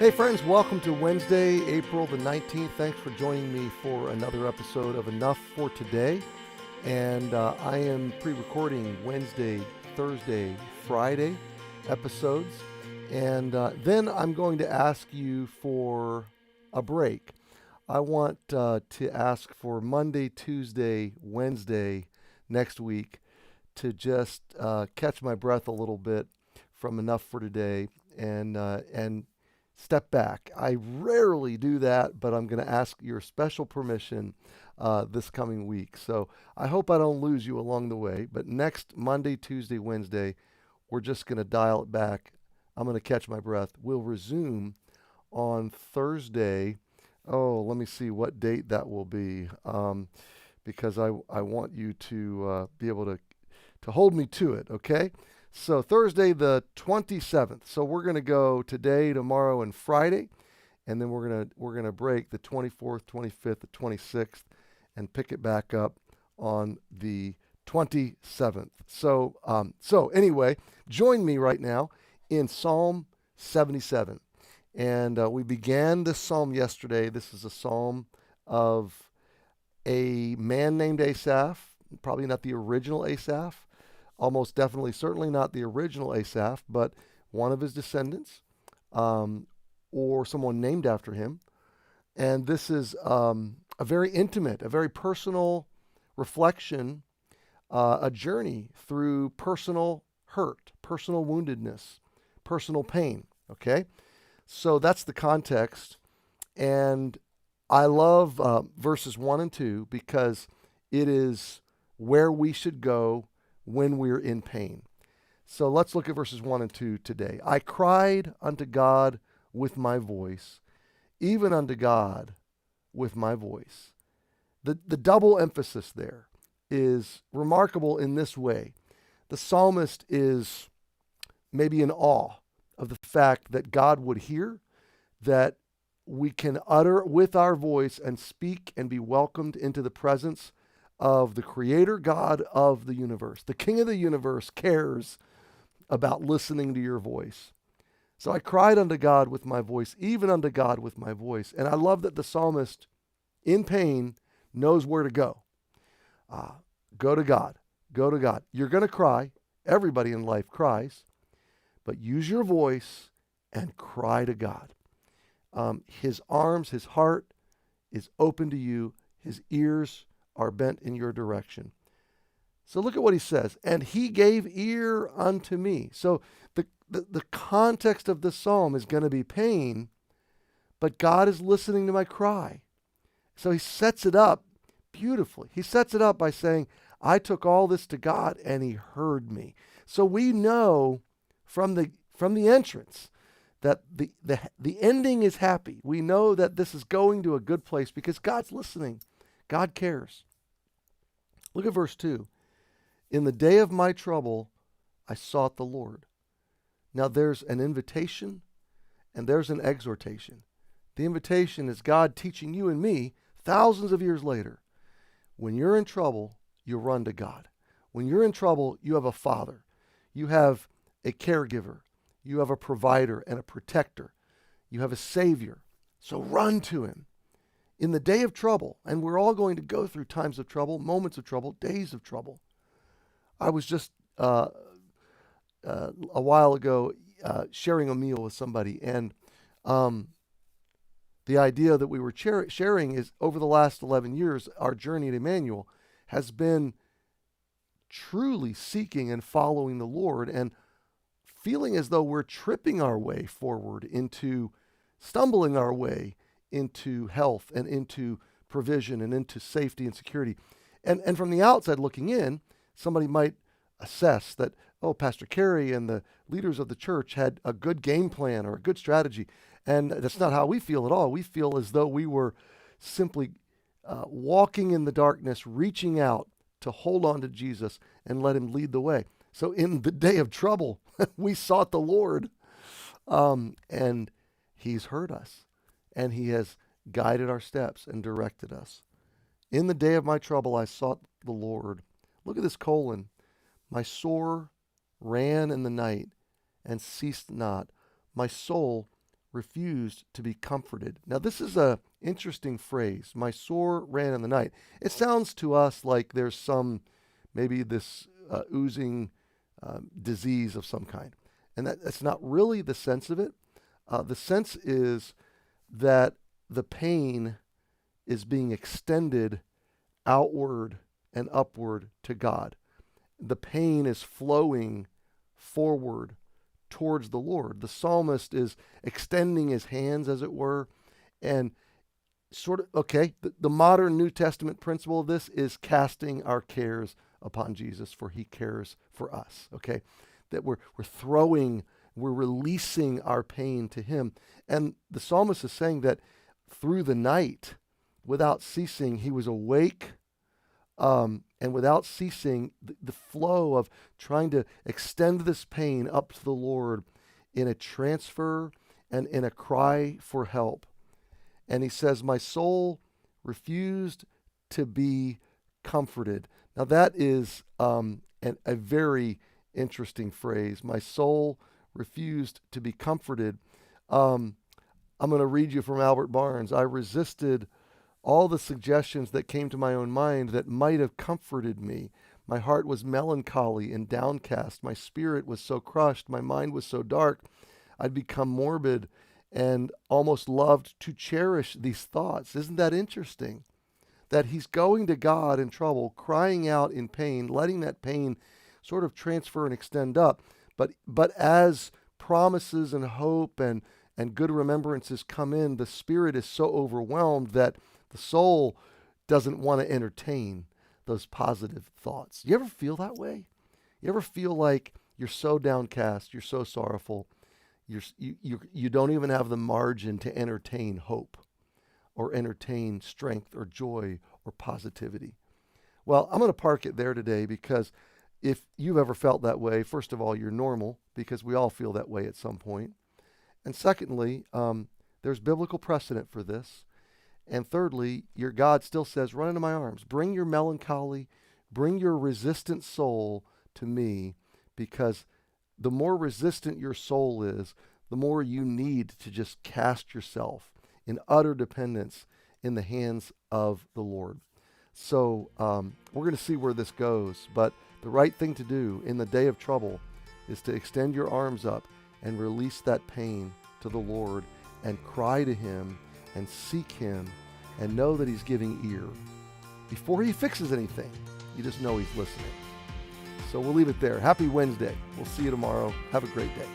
Hey friends, welcome to Wednesday, April the 19th. Thanks for joining me for another episode of Enough for Today. And I am pre-recording Wednesday, Thursday, Friday episodes. And then I'm going to ask you for a break. I want to ask for Monday, Tuesday, Wednesday next week to just catch my breath a little bit from Enough for Today and step back. I rarely do that, but I'm going to ask your special permission this coming week. So I hope I don't lose you along the way. But next Monday, Tuesday, Wednesday, we're just going to dial it back. I'm going to catch my breath. We'll resume on Thursday. Oh, let me see what date that will be, because I want you to be able to hold me to it, okay? So Thursday the 27th. So we're going to go today, tomorrow, and Friday, and then we're going to break the 24th, 25th, the 26th, and pick it back up on the 27th. So anyway, join me right now in Psalm 77, and we began this psalm yesterday. This is a psalm of a man named Asaph, probably not the original Asaph. Almost definitely, certainly not the original Asaph, but one of his descendants, or someone named after him. And this is a very intimate, a very personal reflection, a journey through personal hurt, personal woundedness, personal pain. Okay? So that's the context. And I love verses 1 and 2 because it is where we should go when we're in pain. So let's look at verses 1 and 2 today. I cried unto God with my voice, even unto God with my voice. The double emphasis there is remarkable in this way. The psalmist is maybe in awe of the fact that God would hear, that we can utter with our voice and speak and be welcomed into the presence of the Creator God of the universe. The King of the universe cares about listening to your voice. So I cried unto God with my voice, even unto God with my voice. And I love that the psalmist, in pain, knows where to go. Go to God. Go to God. You're going to cry. Everybody in life cries. But use your voice and cry to God. His arms, his heart is open to you. His ears are bent in your direction. So look at what he says. And he gave ear unto me. So the context of this psalm is going to be pain, but God is listening to my cry. So he sets it up beautifully. He sets it up by saying, I took all this to God and he heard me. So we know from the entrance that the ending is happy. We know that this is going to a good place because God's listening. God cares. Look at verse 2. In the day of my trouble, I sought the Lord. Now there's an invitation and there's an exhortation. The invitation is God teaching you and me thousands of years later. When you're in trouble, you run to God. When you're in trouble, you have a father. You have a caregiver. You have a provider and a protector. You have a savior. So run to him. In the day of trouble, and we're all going to go through times of trouble, moments of trouble, days of trouble. I was just a while ago sharing a meal with somebody, and the idea that we were sharing is over the last 11 years, our journey at Emmanuel has been truly seeking and following the Lord and feeling as though we're tripping our way forward into stumbling our way into health and into provision and into safety and security. And from the outside looking in, somebody might assess that, oh, Pastor Cary and the leaders of the church had a good game plan or a good strategy. And that's not how we feel at all. We feel as though we were simply walking in the darkness, reaching out to hold on to Jesus and let him lead the way. So in the day of trouble, we sought the Lord, and he's heard us. And he has guided our steps and directed us. In the day of my trouble, I sought the Lord. Look at this colon. My sore ran in the night and ceased not. My soul refused to be comforted. Now, this is a interesting phrase. My soul ran in the night. It sounds to us like there's maybe this oozing disease of some kind. And that's not really the sense of it. The sense is that the pain is being extended outward and upward to God. The pain is flowing forward towards the Lord. The psalmist is extending his hands, as it were, and the modern New Testament principle of this is casting our cares upon Jesus, for he cares for us, okay? That we're releasing our pain to him. And the psalmist is saying that through the night, without ceasing, he was awake, and without ceasing, the flow of trying to extend this pain up to the Lord in a transfer and in a cry for help. And he says, my soul refused to be comforted. Now that is a very interesting phrase. My soul refused to be comforted. I'm going to read you from Albert Barnes. I resisted all the suggestions that came to my own mind that might have comforted me. My heart was melancholy and downcast. My spirit was so crushed. My mind was so dark. I'd become morbid and almost loved to cherish these thoughts. Isn't that interesting? That he's going to God in trouble, crying out in pain, letting that pain sort of transfer and extend up. But as promises and hope and good remembrances come in, the spirit is so overwhelmed that the soul doesn't want to entertain those positive thoughts. You ever feel that way? You ever feel like you're so downcast, you're so sorrowful, you don't even have the margin to entertain hope or entertain strength or joy or positivity? Well, I'm going to park it there today, because if you've ever felt that way, first of all, you're normal, because we all feel that way at some point. And secondly, there's biblical precedent for this. And thirdly, your God still says, run into my arms. Bring your melancholy, bring your resistant soul to me, because the more resistant your soul is, the more you need to just cast yourself in utter dependence in the hands of the Lord. So we're going to see where this goes, but the right thing to do in the day of trouble is to extend your arms up and release that pain to the Lord and cry to him and seek him and know that he's giving ear. Before he fixes anything, you just know he's listening. So we'll leave it there. Happy Wednesday. We'll see you tomorrow. Have a great day.